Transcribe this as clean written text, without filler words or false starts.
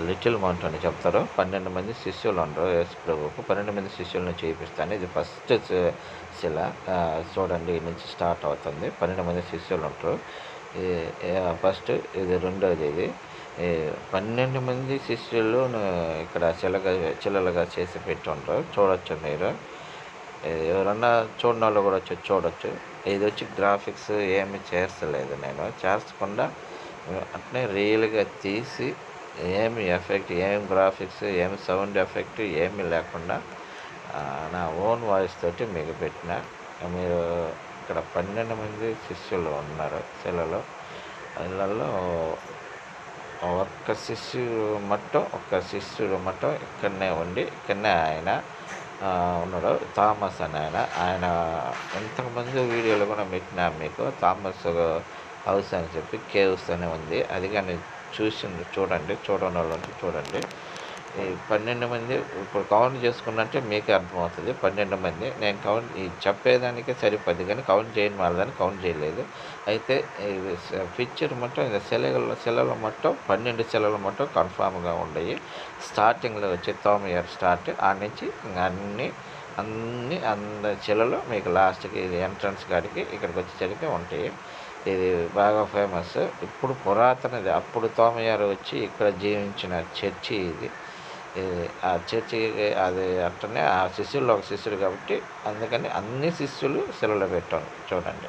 Little mount అని చెప్తారు. 12 మంది శిష్యులు ఉండరు యేసు ప్రభువుకు. 12 మంది శిష్యులను చేపిస్తాను. ఇది ఫస్ట్ శిల. చూడండి ఈడ నుంచి స్టార్ట్ అవుతుంది. 12 మంది శిష్యులు ఉంటారు. ఈ ఫస్ట్ ఇది రెండోది ఇది. ఈ 12 మంది శిష్యులు ఇక్కడ శిలలుగా చేసి పెట్టుంటారు. చూడొచ్చు మీరు. ఎవరన్నా చూడనోళ్ళు కూడా వచ్చి చూడొచ్చు. ఇది వచ్చి గ్రాఫిక్స్ ఏమి చేస్తలేదు నేను. చేర్చకుండా అట్నే రియల్‌గా తీసి ఏమి ఎఫెక్ట్, ఏం గ్రాఫిక్స్, ఏమి సౌండ్ ఎఫెక్ట్ ఏమీ లేకుండా నా ఓన్ వాయిస్ తోటి మీకు పెట్టిన. మీరు ఇక్కడ 12 మంది శిష్యులు ఉన్నారు శిలలో. ఇళ్ళల్లో ఒక్క శిష్యుడు మట్టుం ఇక్కడనే ఉండి, ఇక్కడనే ఆయన ఉన్నాడు. థామస్ అని ఆయన ఇంతకుముందు వీడియోలో కూడా పెట్టినా మీకు. థామస్ హౌస్ అని చెప్పి కేవ్స్ అని ఉంది. అది కానీ చూడండి. చూడనోళ్ళు ఉంటే చూడండి. ఈ 12 మంది ఇప్పుడు కౌంట్ చేసుకున్నట్టే మీకే అర్థమవుతుంది. 12 మంది నేను ఈ చెప్పేదానికే సరిపోద్ది కానీ కౌంట్ చేయని వాళ్ళని కౌంట్ చేయలేదు. అయితే ఇది పిక్చర్ మొత్తం ఇది శిలలు మొత్తం 12 శిలలు మొత్తం కన్ఫామ్‌గా ఉండయి. స్టార్టింగ్‌లో వచ్చి తోమయారు స్టార్ట్. ఆడ నుంచి అన్ని శిలలు మీకు లాస్ట్‌కి ఇది ఎంట్రన్స్ కాడికి ఇక్కడికి వచ్చేసరికి ఉంటాయి. ఇది బాగా ఫేమస్. ఇప్పుడు పురాతనది. అప్పుడు తోమయారు వచ్చి ఇక్కడ జీవించిన చర్చి ఇది. ఆ చర్చికి అది అట్టనే ఆ శిష్యుల్లో ఒక శిష్యుడు కాబట్టి అందుకని అన్ని శిష్యులు శిలలో పెట్టాను చూడండి.